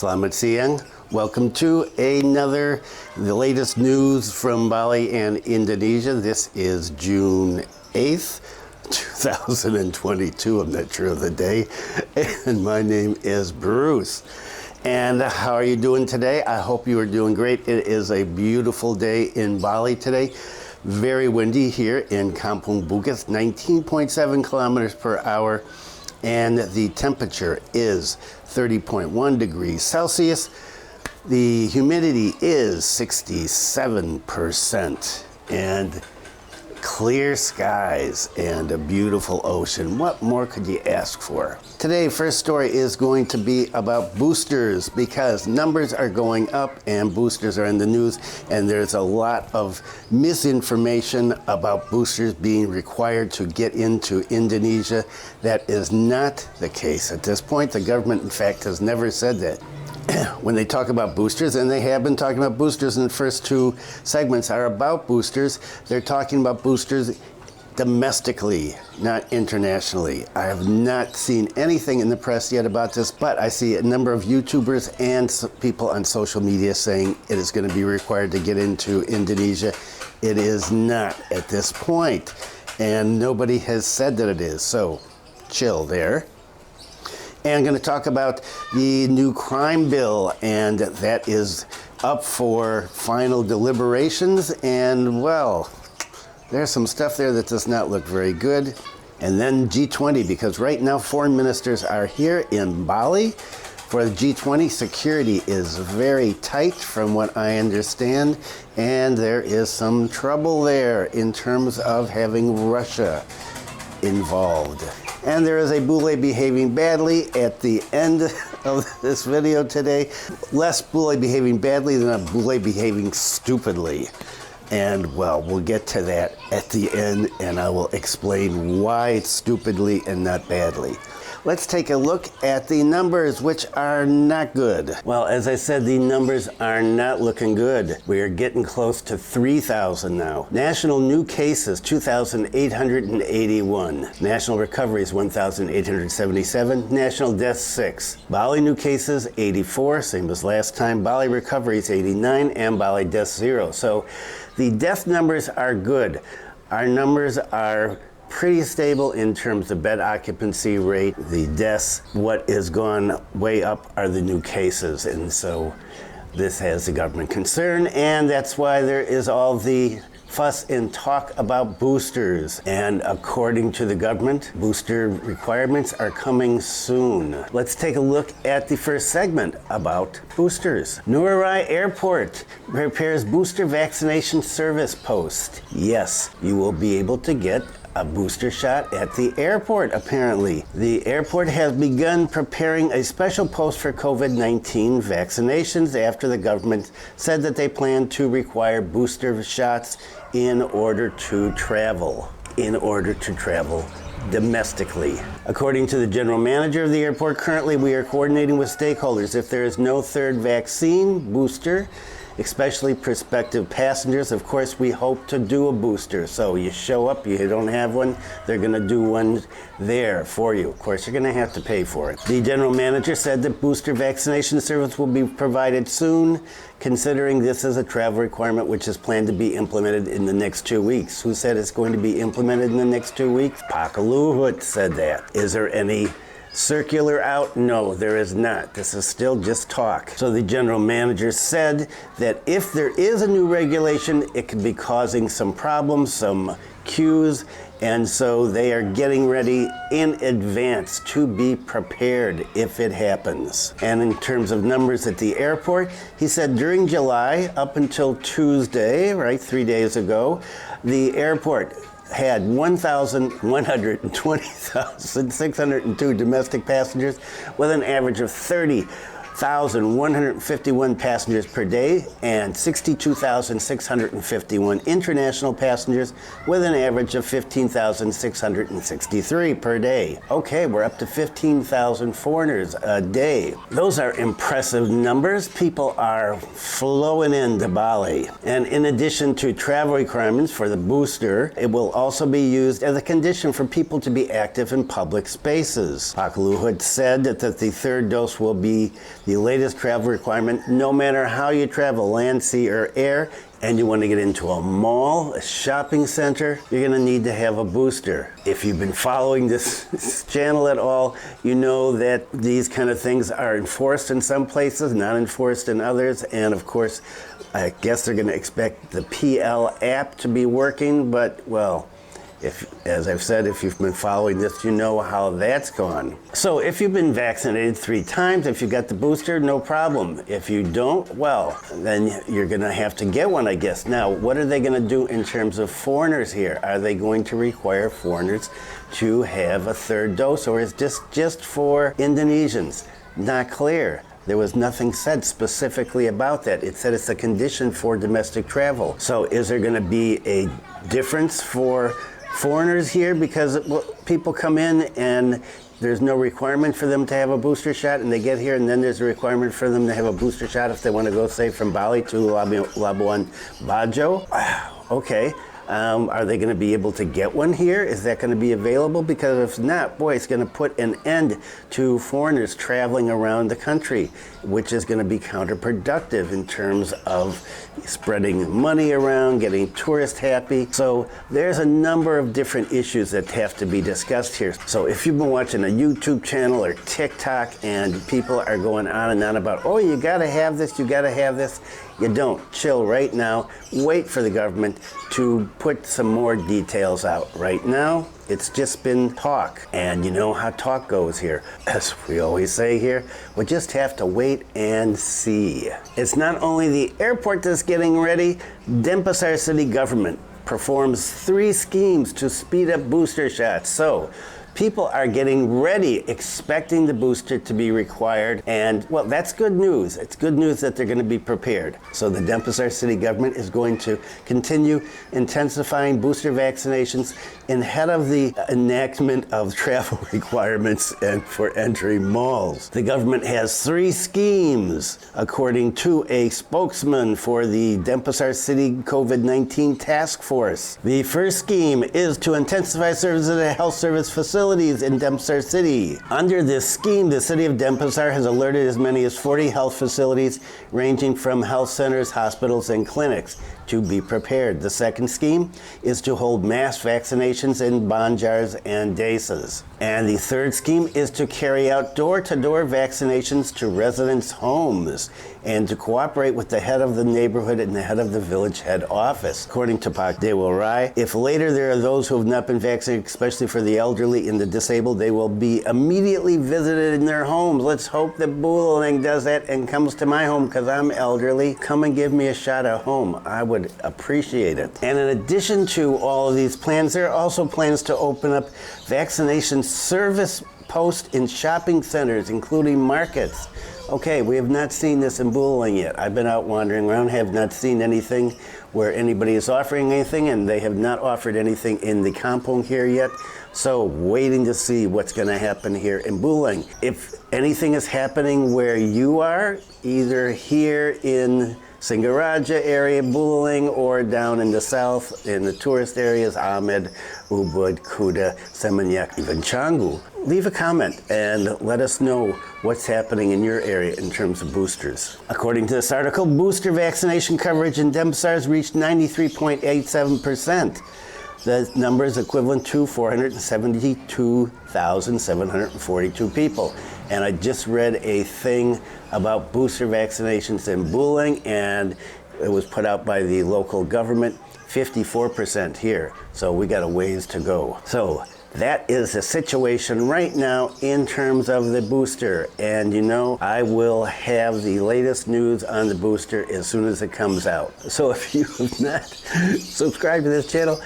Selamat siang. Welcome to the latest news from Bali and Indonesia. This is June 8th, 2022. I'm not sure of the day. And my name is Bruce. And how are you doing today? I hope you are doing great. It is a beautiful day in Bali today. Very windy here in Kampung Bugis, 19.7 kilometers per hour. And the temperature is 30.1 degrees Celsius. The humidity is 67%. And clear skies and a beautiful ocean. What more could you ask for? Today, first story is going to be about boosters because numbers are going up and boosters are in the news, and there's a lot of misinformation about boosters being required to get into Indonesia. That is not the case at this point. The government, in fact, has never said that. When they talk about boosters, and they have been talking about boosters in the first two segments are about boosters, they're talking about boosters domestically, not internationally. I have not seen anything in the press yet about this, but I see a number of YouTubers and people on social media saying it is going to be required to get into Indonesia. It is not at this point, and nobody has said that it is, so chill there. And I'm going to talk about the new crime bill, and that is up for final deliberations. And, well, there's some stuff there that does not look very good. And then G20, because right now foreign ministers are here in Bali. For the G20, security is very tight from what I understand, and there is some trouble there in terms of having Russia involved. And there is a bule behaving badly at the end of this video today. Less bule behaving badly than a bule behaving stupidly. And, well, we'll get to that at the end, and I will explain why it's stupidly and not badly. Let's take a look at the numbers, which are not good. Well, as I said, the numbers are not looking good. We are getting close to 3,000 now. National new cases, 2,881. National recoveries, 1,877. National deaths, 6. Bali new cases, 84, same as last time. Bali recoveries, 89, and Bali deaths, 0. So the death numbers are good. Our numbers are pretty stable in terms of bed occupancy rate. The deaths, what is gone way up are the new cases, and so this has the government concern, and that's why there is all the fuss and talk about boosters. And according to the government, booster requirements are coming soon. Let's take a look at the first segment about boosters. Ngurah Airport prepares booster vaccination service post. Yes, you will be able to get a booster shot at the airport, apparently. The airport has begun preparing a special post for COVID-19 vaccinations after the government said that they plan to require booster shots in order to travel domestically. According to the general manager of the airport, currently we are coordinating with stakeholders. If there is no third vaccine booster, especially prospective passengers, of course, we hope to do a booster. So you show up, you don't have one, they're going to do one there for you. Of course, you're going to have to pay for it. The general manager said that booster vaccination service will be provided soon, considering this is a travel requirement which is planned to be implemented in the next 2 weeks. Who said it's going to be implemented in the next 2 weeks? RKUHP said that. Is there any circular out? No, there is not. This is still just talk. So the general manager said that if there is a new regulation, it could be causing some problems, some queues, and so they are getting ready in advance to be prepared if it happens. And in terms of numbers at the airport, he said during July up until Tuesday, right, 3 days ago, the airport had 1,120,602 domestic passengers with an average of 30,151 passengers per day and 62,651 international passengers with an average of 15,663 per day. Okay, we're up to 15,000 foreigners a day. Those are impressive numbers. People are flowing into Bali. And in addition to travel requirements for the booster, it will also be used as a condition for people to be active in public spaces. RKUHP said that the third dose will be the latest travel requirement, no matter how you travel, land, sea, or air, and you want to get into a mall, a shopping center, you're going to need to have a booster. If you've been following this channel at all, you know that these kind of things are enforced in some places, not enforced in others, and of course, I guess they're going to expect the PL app to be working, but well, as I've said, if you've been following this, you know how that's gone. So if you've been vaccinated 3 times, if you got the booster, no problem. If you don't, well, then you're going to have to get one, I guess. Now, what are they going to do in terms of foreigners here? Are they going to require foreigners to have a 3rd dose, or is this just for Indonesians? Not clear. There was nothing said specifically about that. It said it's a condition for domestic travel. So is there going to be a difference for foreigners here because people come in and there's no requirement for them to have a booster shot, and they get here and then there's a requirement for them to have a booster shot if they want to go, say, from Bali to Labuan Bajo? Okay. Are they going to be able to get one here? Is that going to be available? Because if not, boy, it's going to put an end to foreigners traveling around the country, which is going to be counterproductive in terms of spreading money around, getting tourists happy. So there's a number of different issues that have to be discussed here. So if you've been watching a YouTube channel or TikTok and people are going on and on about, oh, you got to have this, you got to have this, you don't. Chill right now. Wait for the government to put some more details out. Right now, it's just been talk. And you know how talk goes here. As we always say here, we just have to wait and see. It's not only the airport that's getting ready. Denpasar city government performs 3 schemes to speed up booster shots. So people are getting ready, expecting the booster to be required, and well, that's good news. It's good news that they're going to be prepared. So the Denpasar city government is going to continue intensifying booster vaccinations ahead of the enactment of travel requirements and for entering malls. The government has 3 schemes, according to a spokesman for the Denpasar city COVID-19 task force. The first scheme is to intensify services at health service facilities in Denpasar City. Under this scheme, the city of Denpasar has alerted as many as 40 health facilities ranging from health centers, hospitals, and clinics to be prepared. The second scheme is to hold mass vaccinations in banjars and desas. And the third scheme is to carry out door-to-door vaccinations to residents' homes and to cooperate with the head of the neighborhood and the head of the village head office. According to Pak Dewa Rai, if later there are those who have not been vaccinated, especially for the elderly and the disabled, they will be immediately visited in their homes. Let's hope that Bulaling does that and comes to my home because I'm elderly. Come and give me a shot at home. I would appreciate it. And in addition to all of these plans, there are also plans to open up vaccination service posts in shopping centers, including markets. Okay, we have not seen this in Bulaling yet. I've been out wandering around, have not seen anything where anybody is offering anything, and they have not offered anything in the kampong here yet. So waiting to see what's going to happen here in Bulaling. If anything is happening where you are, either here in Singaraja area, Bulaling, or down in the south in the tourist areas, Ahmed, Ubud, Kuta, Seminyak, even Canggu, leave a comment and let us know what's happening in your area in terms of boosters. According to this article, booster vaccination coverage in Denpasar has reached 93.87%. The number is equivalent to 472,742 people. And I just read a thing about booster vaccinations in Bulaling, and it was put out by the local government, 54% here. So we got a ways to go. So that is the situation right now in terms of the booster. And you know, I will have the latest news on the booster as soon as it comes out. So if you have not subscribed to this channel,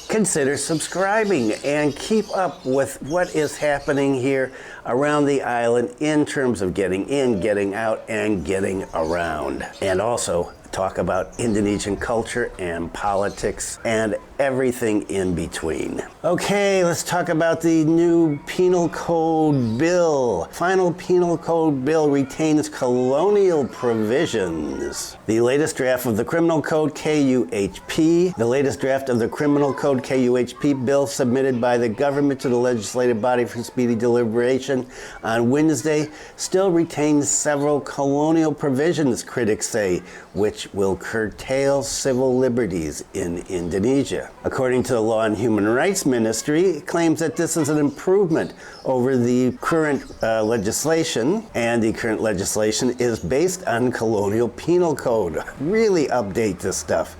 consider subscribing and keep up with what is happening here around the island in terms of getting in, getting out, and getting around. And also, talk about Indonesian culture and politics and everything in between. Okay, let's talk about the new Penal Code Bill. Final Penal Code Bill retains colonial provisions. The latest draft of the Criminal Code KUHP, the latest draft of the Criminal Code KUHP bill submitted by the government to the legislative body for speedy deliberation on Wednesday still retains several colonial provisions, critics say, which will curtail civil liberties in Indonesia. According to the Law and Human Rights Ministry, it claims that this is an improvement over the current legislation, and the current legislation is based on colonial penal code. Really update this stuff.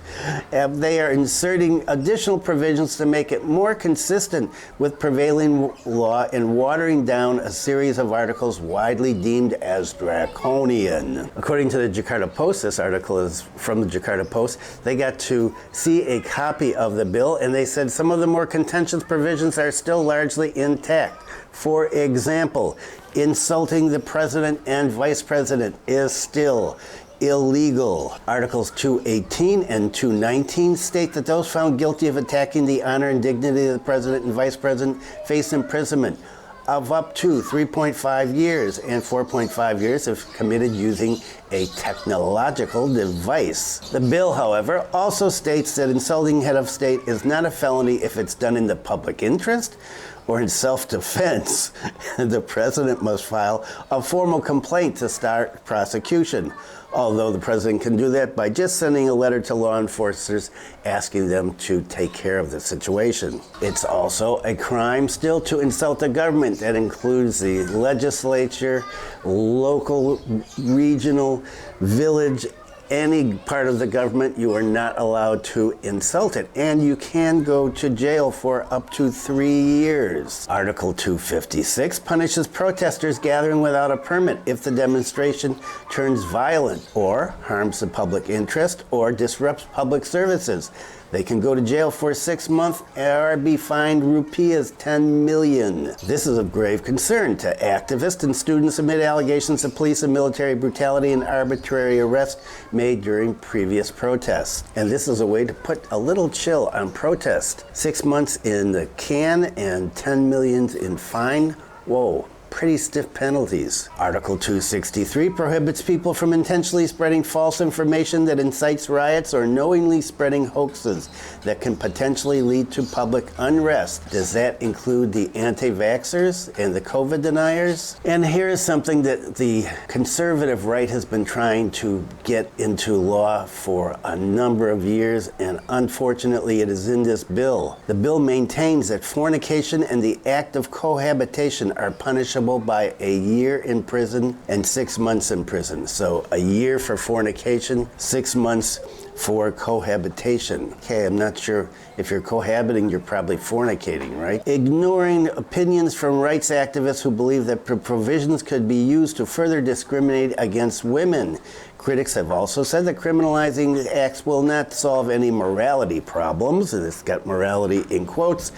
They are inserting additional provisions to make it more consistent with prevailing law and watering down a series of articles widely deemed as draconian. According to the Jakarta Post, this article is from the Jakarta Post, they got to see a copy of the bill and they said some of the more contentious provisions are still largely intact. For example, insulting the president and vice president is still illegal. Articles 218 and 219 state that those found guilty of attacking the honor and dignity of the president and vice president face imprisonment of up to 3.5 years and 4.5 years if committed using a technological device. The bill, however, also states that insulting head of state is not a felony if it's done in the public interest or in self-defense. The president must file a formal complaint to start prosecution, although the president can do that by just sending a letter to law enforcers asking them to take care of the situation. It's also a crime still to insult the government. That includes the legislature, local, regional, village, any part of the government. You are not allowed to insult it, and you can go to jail for up to 3 years. Article 256 punishes protesters gathering without a permit if the demonstration turns violent or harms the public interest or disrupts public services. They can go to jail for 6 months or be fined rupees 10 million. This is of grave concern to activists and students amid allegations of police and military brutality and arbitrary arrest made during previous protests. And this is a way to put a little chill on protest. 6 months in the can and 10 million in fine. Whoa. Pretty stiff penalties. Article 263 prohibits people from intentionally spreading false information that incites riots or knowingly spreading hoaxes that can potentially lead to public unrest. Does that include the anti-vaxxers and the COVID deniers? And here is something that the conservative right has been trying to get into law for a number of years, and unfortunately it is in this bill. The bill maintains that fornication and the act of cohabitation are punishable by a year in prison and 6 months in prison. So a year for fornication, 6 months for cohabitation. Okay, I'm not sure if you're cohabiting, you're probably fornicating, right? Ignoring opinions from rights activists who believe that provisions could be used to further discriminate against women. Critics have also said that criminalizing the acts will not solve any morality problems, and it's got morality in quotes,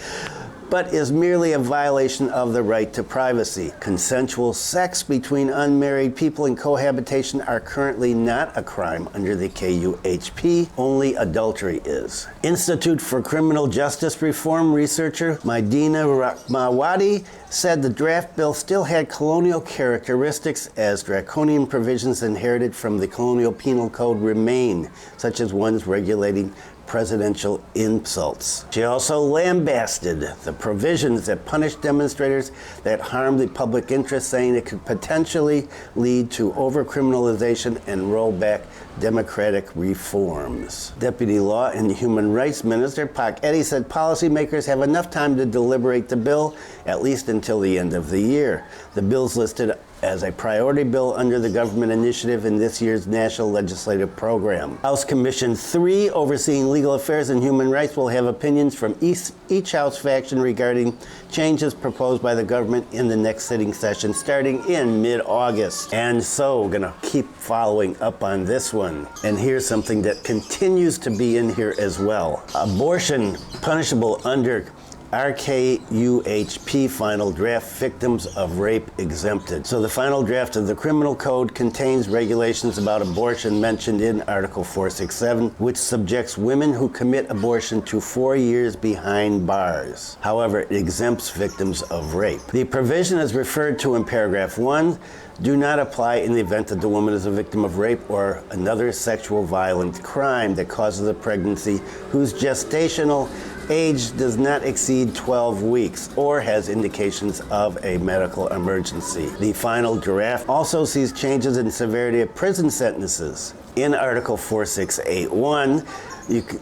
but is merely a violation of the right to privacy. Consensual sex between unmarried people in cohabitation are currently not a crime under the KUHP, only adultery is. Institute for Criminal Justice Reform researcher Maidina Rahmawati said the draft bill still had colonial characteristics as draconian provisions inherited from the colonial penal code remain, such as ones regulating presidential insults. She also lambasted the provisions that punish demonstrators that harm the public interest, saying it could potentially lead to overcriminalization and roll back democratic reforms. Deputy Law and Human Rights Minister Pak Eddy said policymakers have enough time to deliberate the bill, at least until the end of the year. The bill's listed as a priority bill under the government initiative in this year's national legislative program. House Commission 3, overseeing legal affairs and human rights, will have opinions from each House faction regarding changes proposed by the government in the next sitting session starting in mid-August. And so we're gonna keep following up on this one. And here's something that continues to be in here as well. Abortion punishable under RKUHP final draft, Victims of Rape Exempted. So the final draft of the criminal code contains regulations about abortion mentioned in Article 467, which subjects women who commit abortion to 4 years behind bars. However, it exempts victims of rape. The provision is referred to in paragraph 1 do not apply in the event that the woman is a victim of rape or another sexual violent crime that causes a pregnancy whose gestational age does not exceed 12 weeks or has indications of a medical emergency. The final draft also sees changes in severity of prison sentences. In Article 4681,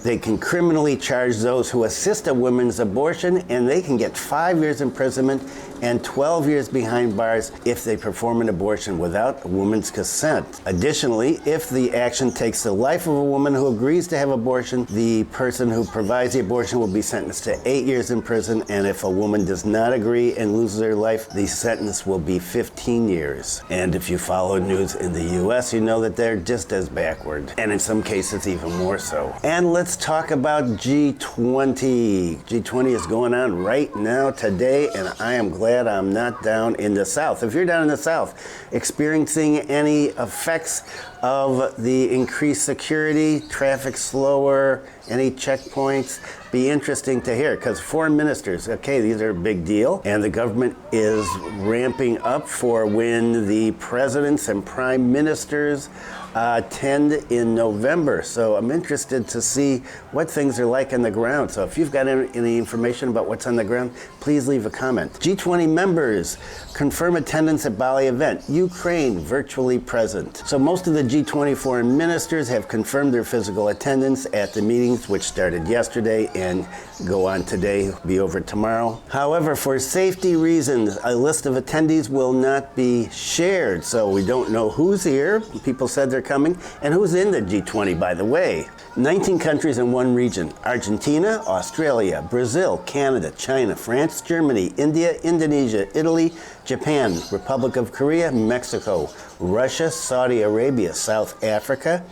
they can criminally charge those who assist a woman's abortion, and they can get 5 years imprisonment and 12 years behind bars if they perform an abortion without a woman's consent. Additionally, if the action takes the life of a woman who agrees to have abortion, the person who provides the abortion will be sentenced to 8 years in prison, and if a woman does not agree and loses her life, the sentence will be 15 years. And if you follow news in the US, you know that they're just as backward, and in some cases even more so. And let's talk about G20. G20 is going on right now today, and I am glad I'm not down in the South. If you're down in the South experiencing any effects of the increased security, traffic slower, any checkpoints, be interesting to hear, because foreign ministers, okay, these are a big deal, and the government is ramping up for when the presidents and prime ministers attend in November. So I'm interested to see what things are like on the ground. So if you've got any information about what's on the ground, please leave a comment. G20 members confirm attendance at Bali event. Ukraine virtually present. So most of the G20 foreign ministers have confirmed their physical attendance at the meetings, which started yesterday and go on today, be over tomorrow. However, for safety reasons, a list of attendees will not be shared. So we don't know who's here. People said they're coming, and who's in the G20, by the way. 19 countries in one region: Argentina, Australia, Brazil, Canada, China, France, Germany, India, Indonesia, Italy, Japan, Republic of Korea, Mexico, Russia, Saudi Arabia, South Africa,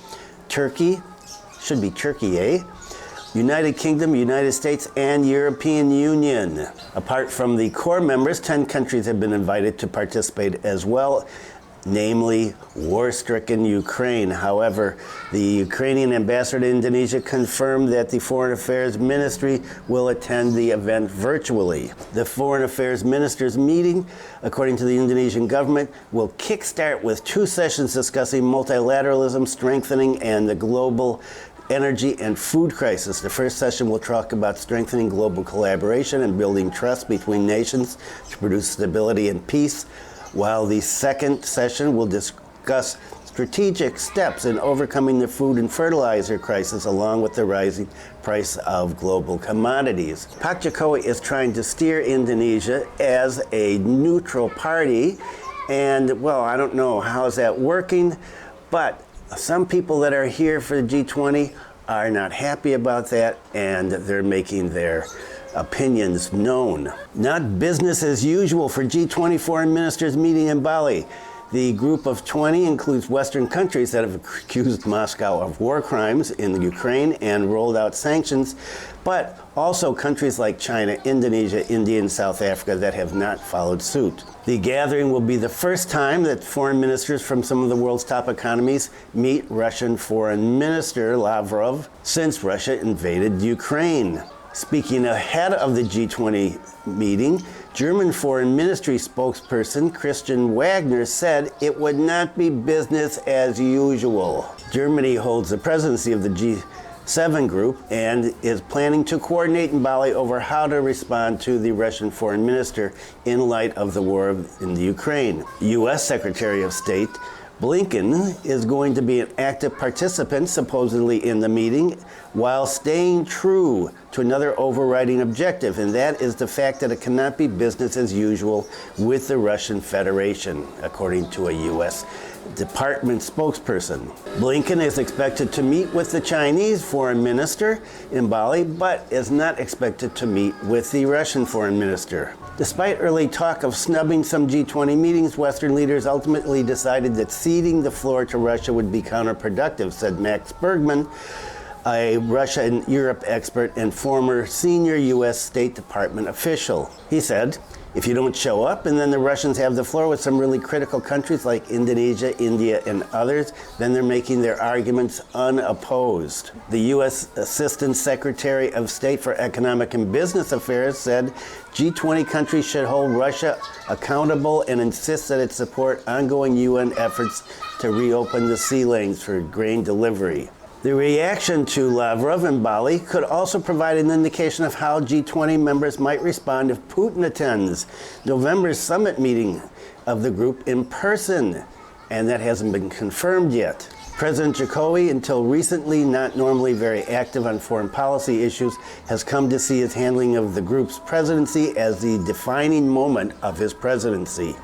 Turkey, should be Turkey, eh? United Kingdom, United States, and European Union. Apart from the core members, 10 countries have been invited to participate as well, namely war-stricken Ukraine. However, the Ukrainian ambassador to Indonesia confirmed that the Foreign Affairs Ministry will attend the event virtually. The Foreign Affairs Ministers meeting, according to the Indonesian government, will kickstart with 2 sessions discussing multilateralism, strengthening, and the global energy and food crisis. The first session will talk about strengthening global collaboration and building trust between nations to produce stability and peace, while the second session will discuss strategic steps in overcoming the food and fertilizer crisis along with the rising price of global commodities. Pak Jokowi is trying to steer Indonesia as a neutral party, and well, I don't know how's that working, but some people that are here for the G20 are not happy about that, and they're making their opinions known. Not business as usual for G20 foreign ministers meeting in Bali. The group of 20 includes Western countries that have accused Moscow of war crimes in Ukraine and rolled out sanctions, but also countries like China, Indonesia, India, and South Africa that have not followed suit. The gathering will be the first time that foreign ministers from some of the world's top economies meet Russian Foreign Minister Lavrov since Russia invaded Ukraine. Speaking ahead of the G20 meeting, German Foreign Ministry spokesperson Christian Wagner said it would not be business as usual. Germany holds the presidency of the G7 group and is planning to coordinate in Bali over how to respond to the Russian foreign minister in light of the war in the Ukraine. U.S. Secretary of State Blinken is going to be an active participant, supposedly, in the meeting, while staying true to another overriding objective, and that is the fact that it cannot be business as usual with the Russian Federation, according to a U.S. Department spokesperson. Blinken is expected to meet with the Chinese foreign minister in Bali, but is not expected to meet with the Russian foreign minister. Despite early talk of snubbing some G20 meetings, Western leaders ultimately decided that ceding the floor to Russia would be counterproductive, said Max Bergman, a Russia and Europe expert and former senior U.S. State Department official. He said, if you don't show up and then the Russians have the floor with some really critical countries like Indonesia, India, and others, then they're making their arguments unopposed. The U.S. Assistant Secretary of State for Economic and Business Affairs said G20 countries should hold Russia accountable and insist that it support ongoing UN efforts to reopen the sea lanes for grain delivery. The reaction to Lavrov in Bali could also provide an indication of how G20 members might respond if Putin attends November's summit meeting of the group in person, and that hasn't been confirmed yet. President Jokowi, until recently not normally very active on foreign policy issues, has come to see his handling of the group's presidency as the defining moment of his presidency.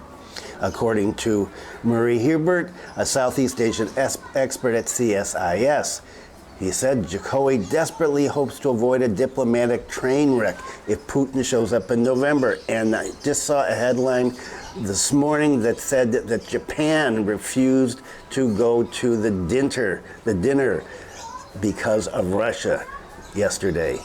According to Murray Hebert, a Southeast Asian expert at CSIS. He said Jokowi desperately hopes to avoid a diplomatic train wreck if Putin shows up in November. And I just saw a headline this morning that said that Japan refused to go to the dinner because of Russia yesterday.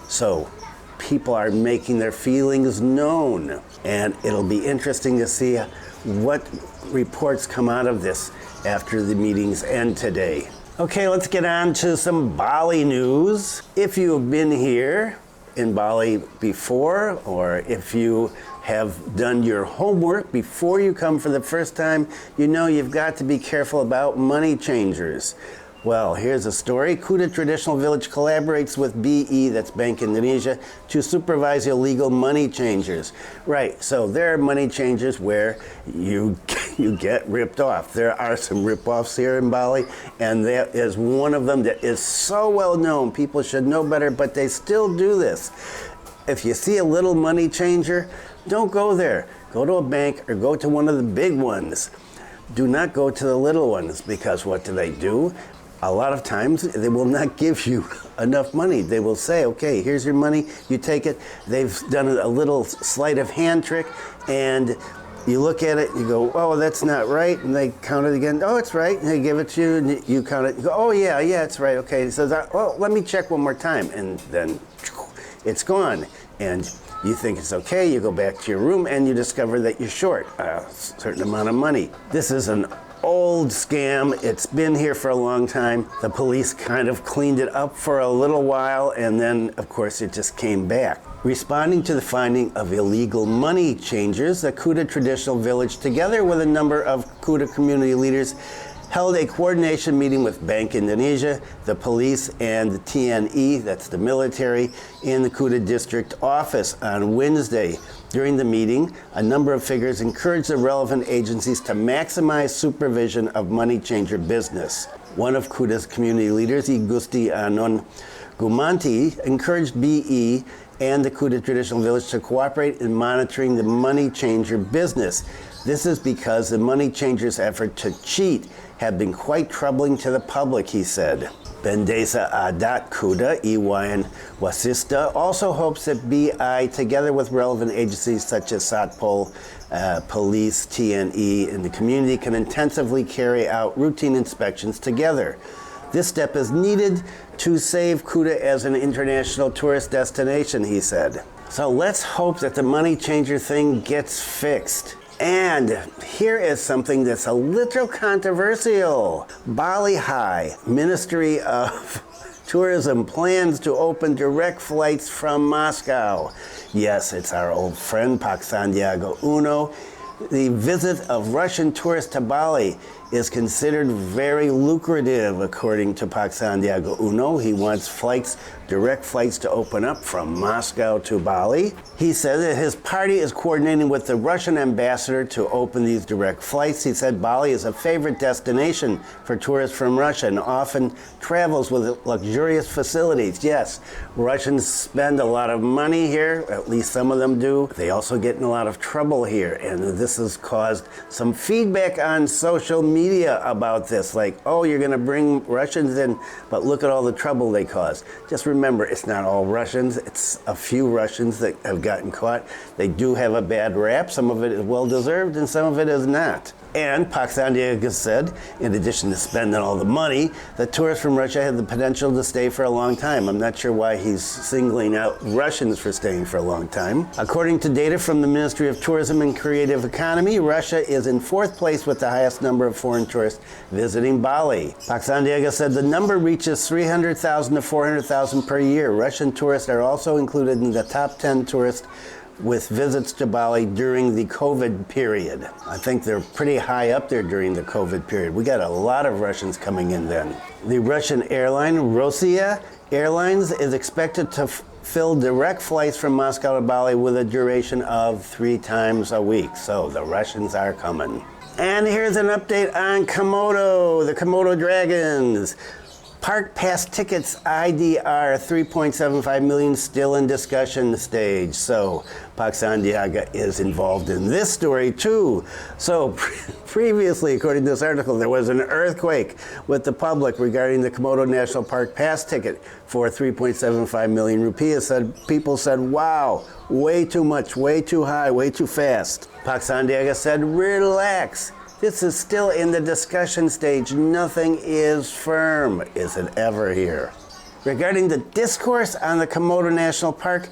So people are making their feelings known, and it'll be interesting to see what reports come out of this after the meetings end today. Okay, let's get on to some Bali news. If you have been here in Bali before, or if you have done your homework before you come for the first time, you know you've got to be careful about money changers. Well, here's a story. Kuta Traditional Village collaborates with BE, that's Bank Indonesia, to supervise illegal money changers. Right, so there are money changers where you get ripped off. There are some rip-offs here in Bali, and that is one of them that is so well known. People should know better, but they still do this. If you see a little money changer, don't go there. Go to a bank or go to one of the big ones. Do not go to the little ones, because what do? A lot of times they will not give you enough money. They will say, okay, here's your money, you take it. They've done a little sleight of hand trick, and you look at it, you go, oh, that's not right, and they count it again. Oh, it's right, and they give it to you, and you count it. You go, oh, yeah, it's right, okay. He says, well, let me check one more time, and then it's gone. And you think it's okay, you go back to your room, and you discover that you're short a certain amount of money. This is an old scam. It's been here for a long time. The police kind of cleaned it up for a little while, and then, of course, it just came back. Responding to the finding of illegal money changers, the Kuta Traditional Village, together with a number of Kuta community leaders, held a coordination meeting with Bank Indonesia, the police, and the TNE, that's the military, in the Kuta district office on Wednesday. During the meeting, a number of figures encouraged the relevant agencies to maximize supervision of money changer business. One of Kuta's community leaders, Gusti Anon Gumanti, encouraged BE and the Kuta Traditional Village to cooperate in monitoring the money changer business. This is because the money changers' effort to cheat have been quite troubling to the public, he said. Bendesa Adat Kuta, Iwayan Wasista, also hopes that BI, together with relevant agencies such as Satpol, police, TNE, and the community, can intensively carry out routine inspections together. This step is needed to save Kuta as an international tourist destination, he said. So let's hope that the money changer thing gets fixed. And here is something that's a little controversial. Bali High Ministry of Tourism plans to open direct flights from Moscow. Yes, it's our old friend Pak Sandiago Uno. The visit of Russian tourists to Bali is considered very lucrative, according to Pak Sandiago Uno. He wants direct flights to open up from Moscow to Bali. He said that his party is coordinating with the Russian ambassador to open these direct flights. He said Bali is a favorite destination for tourists from Russia and often travels with luxurious facilities. Yes, Russians spend a lot of money here, at least some of them do. They also get in a lot of trouble here, and this has caused some feedback on social media about this, like, oh, you're going to bring Russians in, but look at all the trouble they cause. Just remember, it's not all Russians. It's a few Russians that have gotten caught. They do have a bad rap. Some of it is well-deserved, and some of it is not. And Pakistan said, in addition to spending all the money, that tourists from Russia had the potential to stay for a long time. I'm not sure why he's singling out Russians for staying for a long time. According to data from the Ministry of Tourism and Creative Economy, Russia is in 4th place with the highest number of foreign tourists visiting Bali. Pakistan said the number reaches 300,000 to 400,000 per year. Russian tourists are also included in the top 10 tourists with visits to Bali during the COVID period. I think they're pretty high up there during the COVID period. We got a lot of Russians coming in then. The Russian airline, Rossiya Airlines, is expected to fill direct flights from Moscow to Bali with a duration of 3 times a week. So the Russians are coming. And here's an update on Komodo, the Komodo dragons. Park pass tickets IDR 3.75 million still in discussion stage. So Pakistan is involved in this story too. So previously, according to this article, there was an earthquake with the public regarding the Komodo National Park pass ticket for 3.75 million rupees. People said, wow, way too much, way too high, way too fast. Pakistan said, relax. This is still in the discussion stage. Nothing is firm. Is it ever here? Regarding the discourse on the Komodo National Park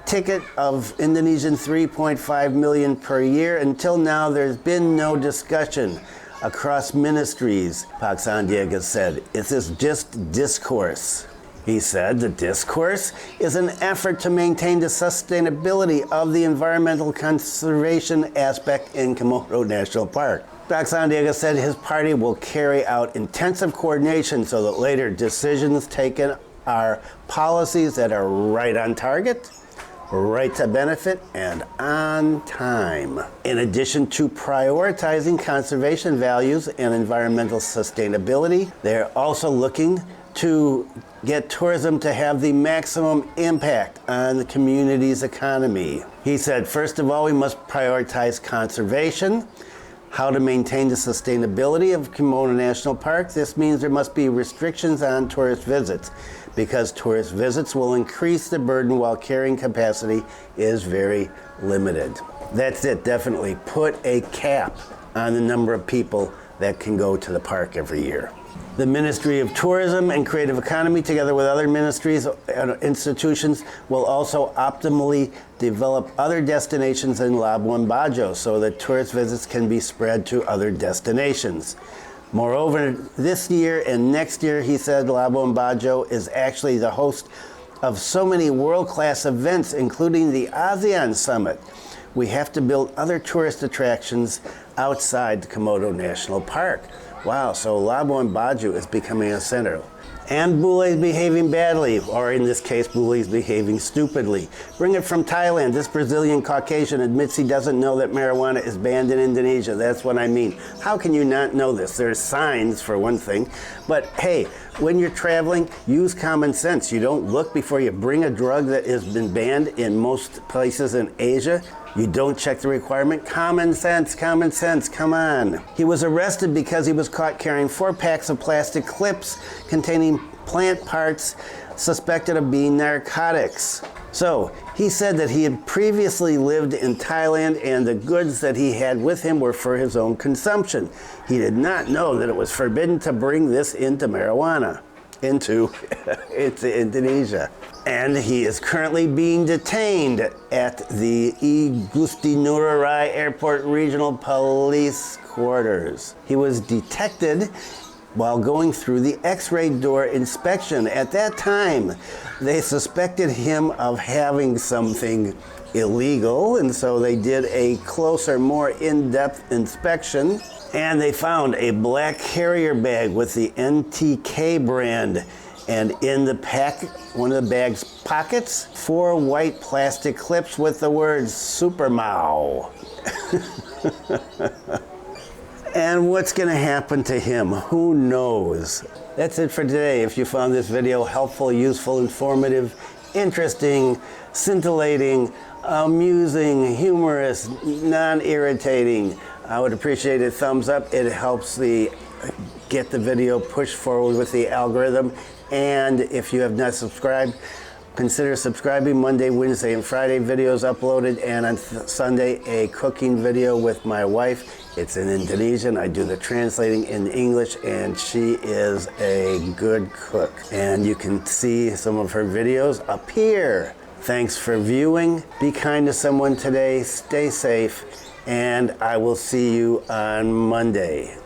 ticket of Indonesian 3.5 million per year, until now there's been no discussion across ministries, Pak Sandiaga said. It is just discourse. He said the discourse is an effort to maintain the sustainability of the environmental conservation aspect in Komodo National Park. Pak Sandiaga said his party will carry out intensive coordination so that later decisions taken are policies that are right on target, right to benefit, and on time. In addition to prioritizing conservation values and environmental sustainability, they're also looking to get tourism to have the maximum impact on the community's economy. He said, first of all, we must prioritize conservation. How to maintain the sustainability of Komodo National Park. This means there must be restrictions on tourist visits because tourist visits will increase the burden while carrying capacity is very limited. That's it, definitely. Put a cap on the number of people that can go to the park every year. The Ministry of Tourism and Creative Economy, together with other ministries and institutions, will also optimally develop other destinations in Labuan Bajo so that tourist visits can be spread to other destinations. Moreover, this year and next year, he said, Labuan Bajo is actually the host of so many world-class events, including the ASEAN Summit. We have to build other tourist attractions outside Komodo National Park. Wow, so Labuan Bajo is becoming a center. And Bule is behaving badly, or in this case, Bule is behaving stupidly. Bring it from Thailand. This Brazilian Caucasian admits he doesn't know that marijuana is banned in Indonesia. That's what I mean. How can you not know this? There's signs, for one thing. But hey, when you're traveling, use common sense. You don't look before you bring a drug that has been banned in most places in Asia. You don't check the requirement. Common sense, come on. He was arrested because he was caught carrying 4 packs of plastic clips containing plant parts suspected of being narcotics. So, he said that he had previously lived in Thailand and the goods that he had with him were for his own consumption. He did not know that it was forbidden to bring this into Indonesia. And he is currently being detained at the Igusti Ngurah Rai Airport Regional Police Quarters. He was detected while going through the X-ray door inspection. At that time, they suspected him of having something illegal, and so they did a closer, more in-depth inspection, and they found a black carrier bag with the NTK brand. And in the pack, one of the bag's pockets, 4 white plastic clips with the words Supermau. And what's going to happen to him? Who knows? That's it for today. If you found this video helpful, useful, informative, interesting, scintillating, amusing, humorous, non-irritating, I would appreciate a thumbs up. It helps get the video pushed forward with the algorithm. And if you have not subscribed, consider subscribing. Monday, Wednesday, and Friday videos uploaded, and on Sunday a cooking video with my wife It's in Indonesian. I do the translating in English, and she is a good cook. And you can see some of her videos up here. Thanks for viewing. Be kind to someone today. Stay safe. And I will see you on Monday.